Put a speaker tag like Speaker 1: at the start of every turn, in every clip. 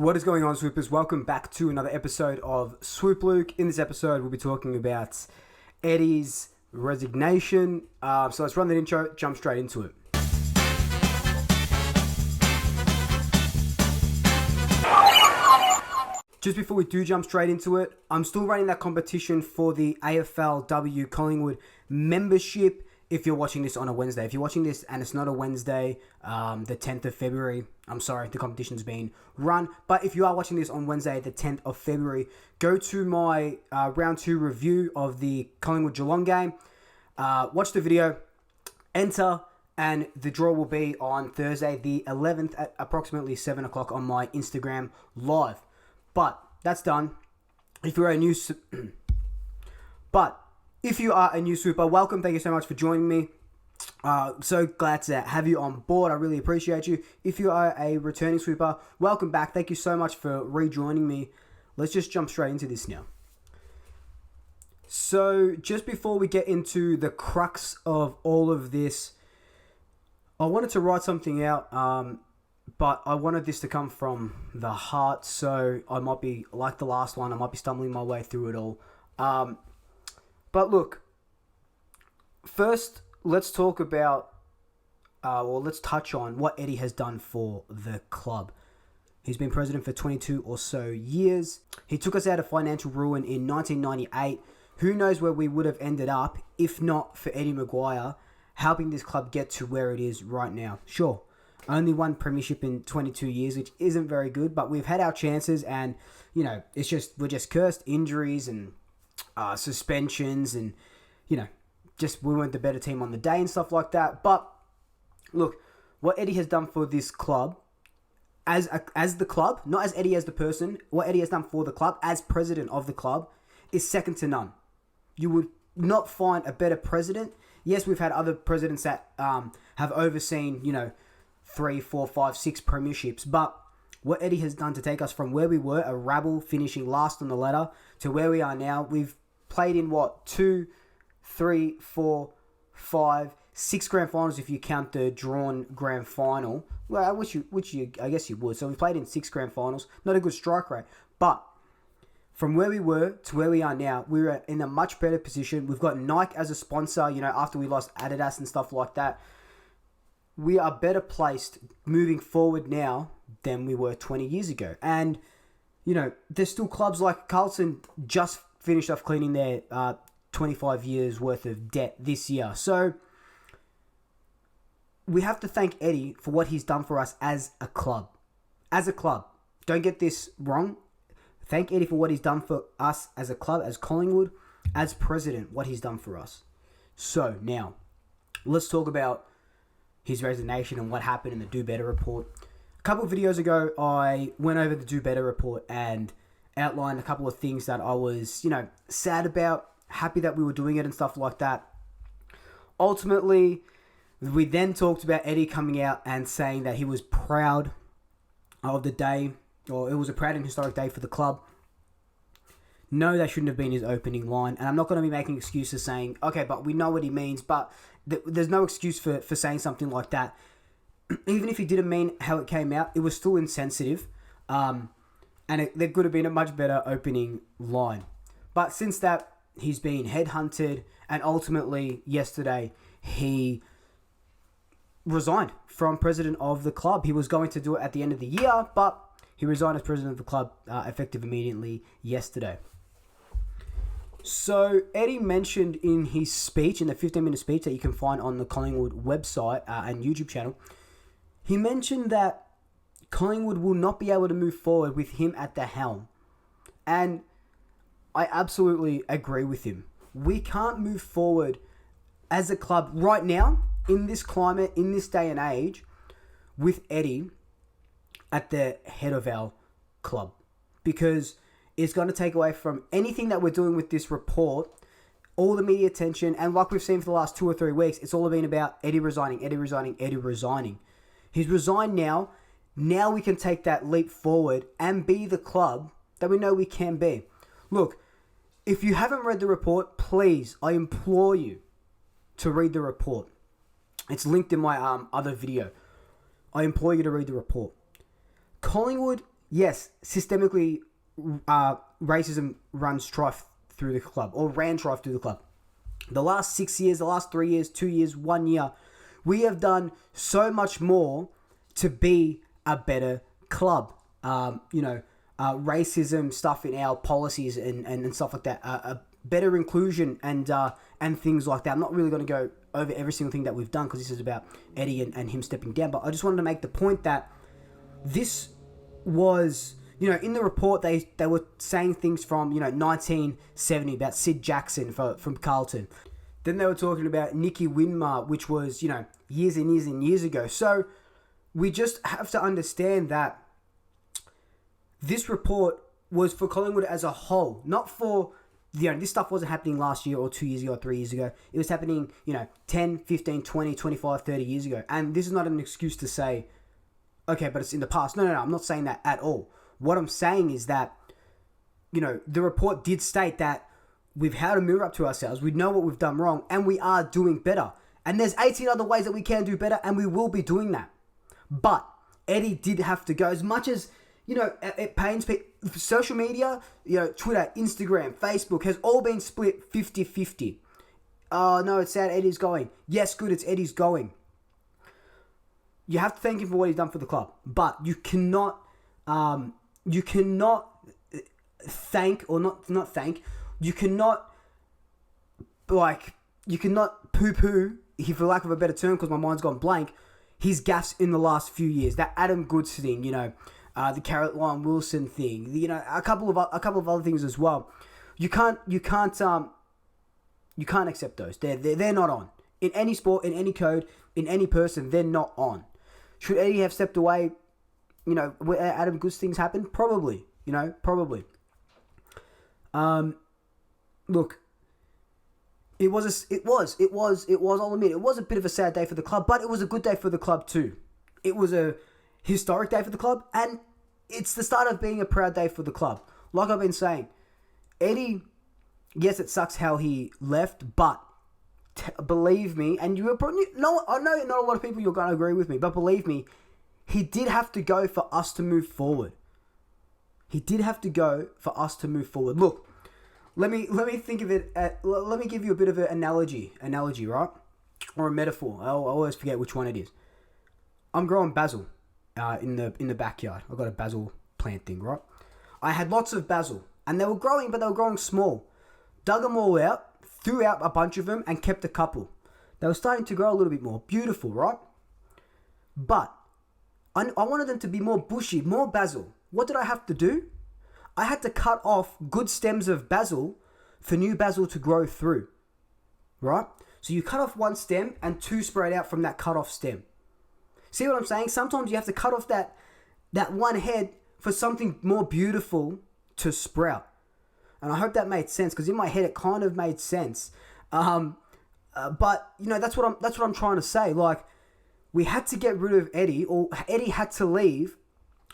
Speaker 1: What is going on, Swoopers? Welcome back to another episode of Swoop Luke. In this episode, we'll be talking about Eddie's resignation. So let's run that intro, jump straight into it. Just before we do jump straight into it, I'm still running that competition for the AFLW Collingwood membership. If you're watching this on a Wednesday, if you're watching this and it's not a Wednesday, the 10th of February, I'm sorry, the competition's been run. But if you are watching this on Wednesday, the 10th of February, go to my round 2 review of the Collingwood Geelong game. Watch the video, enter, and the draw will be on Thursday, the 11th at approximately 7 o'clock on my Instagram live. But that's done. If you're a new... If you are a new Swooper, welcome. Thank you so much for joining me. So glad to have you on board. I really appreciate you. If you are a returning Swooper, welcome back. Thank you so much for rejoining me. Let's just jump straight into this now. So just before we get into the crux of all of this, I wanted to write something out, but I wanted this to come from the heart. So I might be, like the last one, I might be stumbling my way through it all. But look, first, let's talk about, let's touch on what Eddie has done for the club. He's been president for 22 or so years. He took us out of financial ruin in 1998. Who knows where we would have ended up if not for Eddie Maguire helping this club get to where it is right now. Sure, only one premiership in 22 years, which isn't very good, but we've had our chances and, you know, we're just cursed, injuries and suspensions, and just we weren't the better team on the day and stuff like that. But look, what Eddie has done for this club as the club, not as Eddie as the person, what Eddie has done for the club as president of the club is second to none. You would not find a better president. Yes, we've had other presidents that have overseen 3, 4, 5, 6 premierships, but what Eddie has done to take us from where we were, a rabble finishing last on the ladder, to where we are now. We've played in 2, 3, 4, 5, 6 grand finals if you count the drawn grand final. Well, which I guess you would. So we've played in 6 grand finals. Not a good strike rate. But from where we were to where we are now, we're in a much better position. We've got Nike as a sponsor, after we lost Adidas and stuff like that. We are better placed moving forward now than we were 20 years ago. And, there's still clubs like Carlton just finished off cleaning their 25 years worth of debt this year. So we have to thank Eddie for what he's done for us as a club. As a club. Don't get this wrong. Thank Eddie for what he's done for us as a club, as Collingwood, as president, what he's done for us. So now, let's talk about his resignation and what happened in the Do Better report. A couple of videos ago, I went over the Do Better report and outlined a couple of things that I was, sad about, happy that we were doing it and stuff like that. Ultimately, we then talked about Eddie coming out and saying that he was proud of the day, or it was a proud and historic day for the club. No, that shouldn't have been his opening line. And I'm not going to be making excuses saying, okay, but we know what he means, but there's no excuse for saying something like that. Even if he didn't mean how it came out, it was still insensitive. And there could have been a much better opening line. But since that, he's been headhunted. And ultimately, yesterday, he resigned from president of the club. He was going to do it at the end of the year, but he resigned as president of the club effective immediately yesterday. So Eddie mentioned in his speech, in the 15-minute speech that you can find on the Collingwood website and YouTube channel, he mentioned that Collingwood will not be able to move forward with him at the helm. And I absolutely agree with him. We can't move forward as a club right now, in this climate, in this day and age, with Eddie at the head of our club. Because it's going to take away from anything that we're doing with this report, all the media attention, and like we've seen for the last 2 or 3 weeks, it's all been about Eddie resigning, Eddie resigning, Eddie resigning. He's resigned now. Now we can take that leap forward and be the club that we know we can be. Look, if you haven't read the report, please, I implore you to read the report. It's linked in my other video. I implore you to read the report. Collingwood yes, systemically, racism runs strife through the club, or ran strife through the club. The last 6 years, the last 3 years, 2 years, 1 year, we have done so much more to be a better club. Racism stuff in our policies and stuff like that. A better inclusion and things like that. I'm not really going to go over every single thing that we've done because this is about Eddie and him stepping down. But I just wanted to make the point that this was, in the report they were saying things from 1970 about Sid Jackson from Carlton. Then they were talking about Nicky Winmar, which was years and years and years ago. So we just have to understand that this report was for Collingwood as a whole, not for, this stuff wasn't happening last year or 2 years ago or 3 years ago. It was happening, 10, 15, 20, 25, 30 years ago. And this is not an excuse to say, okay, but it's in the past. No, I'm not saying that at all. What I'm saying is that, the report did state that we've held a mirror up to ourselves. We know what we've done wrong and we are doing better. And there's 18 other ways that we can do better and we will be doing that. But Eddie did have to go. As much as, it pains people. Social media, Twitter, Instagram, Facebook has all been split 50-50. Oh, no, it's sad Eddie's going. Yes, good, it's Eddie's going. You have to thank him for what he's done for the club. But you cannot thank, or not thank, you cannot poo-poo, for lack of a better term, because my mind's gone blank, his gaffes in the last few years. That Adam Goods thing, the Caroline Wilson thing, a couple of other things as well. You can't accept those. They're not on. In any sport, in any code, in any person, they're not on. Should Eddie have stepped away, where Adam Goods things happened? Probably, probably. Look, it was, I'll admit, it was a bit of a sad day for the club, but it was a good day for the club too. It was a historic day for the club, and it's the start of being a proud day for the club. Like I've been saying, Eddie, yes, it sucks how he left, but believe me, and you were probably, no, I know not a lot of people you're going to agree with me, but believe me, he did have to go for us to move forward. He did have to go for us to move forward. Look, let me think of it. Let me give you a bit of an analogy, right? Or a metaphor. I always forget which one it is. I'm growing basil in the backyard. I've got a basil plant thing, right? I had lots of basil, and they were growing, but they were growing small. Dug them all out, threw out a bunch of them, and kept a couple. They were starting to grow a little bit more. Beautiful, right? But I wanted them to be more bushy, more basil. What did I have to do? I had to cut off good stems of basil for new basil to grow through, right? So you cut off one stem and two sprout out from that cut off stem. See what I'm saying? Sometimes you have to cut off that one head for something more beautiful to sprout. And I hope that made sense, because in my head it kind of made sense. But that's what I'm trying to say. Like, we had to get rid of Eddie, or Eddie had to leave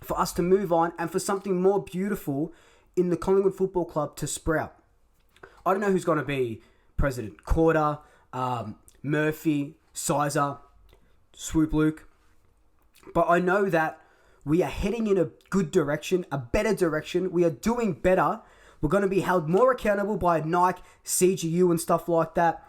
Speaker 1: for us to move on and for something more beautiful in the Collingwood Football Club to sprout. I don't know who's going to be president. Corder, Murphy, Sizer, Swoop Luke. But I know that we are heading in a good direction, a better direction. We are doing better. We're going to be held more accountable by Nike, CGU and stuff like that.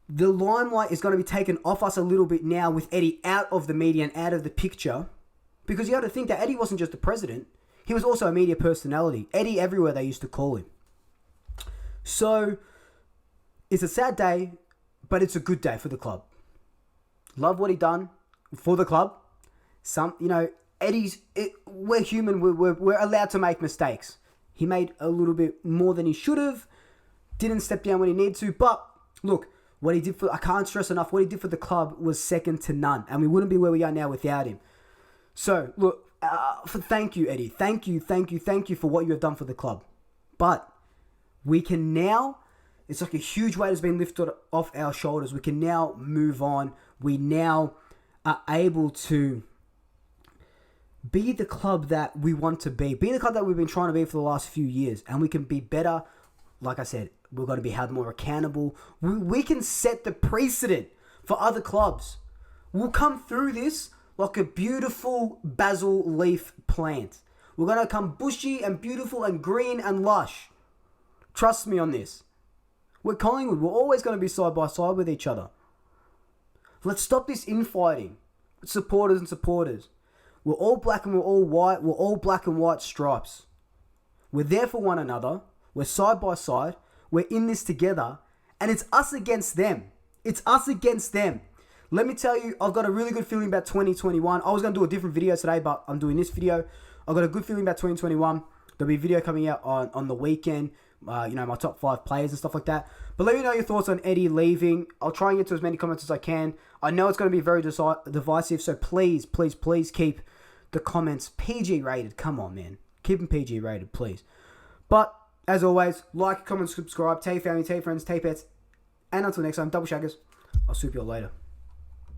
Speaker 1: The limelight is going to be taken off us a little bit now with Eddie out of the media and out of the picture. Because you have to think that Eddie wasn't just the president. He was also a media personality. Eddie everywhere, they used to call him. So, it's a sad day, but it's a good day for the club. Love what he done for the club. We're human. We're allowed to make mistakes. He made a little bit more than he should have. Didn't step down when he needed to. But, look, what he did I can't stress enough, what he did for the club was second to none. And we wouldn't be where we are now without him. So, look, thank you, Eddie. Thank you for what you have done for the club. But we can now, it's like a huge weight has been lifted off our shoulders. We can now move on. We now are able to be the club that we want to be the club that we've been trying to be for the last few years. And we can be better. Like I said, we're going to be held more accountable. We can set the precedent for other clubs. We'll come through this like a beautiful basil leaf plant. We're going to come bushy and beautiful and green and lush. Trust me on this. We're Collingwood. We're always going to be side by side with each other. Let's stop this infighting. Supporters and supporters. We're all black and we're all white. We're all black and white stripes. We're there for one another. We're side by side. We're in this together. And it's us against them. It's us against them. Let me tell you, I've got a really good feeling about 2021. I was going to do a different video today, but I'm doing this video. I've got a good feeling about 2021. There'll be a video coming out on the weekend. My top 5 players and stuff like that. But let me know your thoughts on Eddie leaving. I'll try and get to as many comments as I can. I know it's going to be very divisive, so please keep the comments PG rated. Come on, man. Keep them PG rated, please. But, as always, like, comment, subscribe. Tell your family, tell your friends, tell your pets. And until next time, double shaggers. I'll swoop you all later.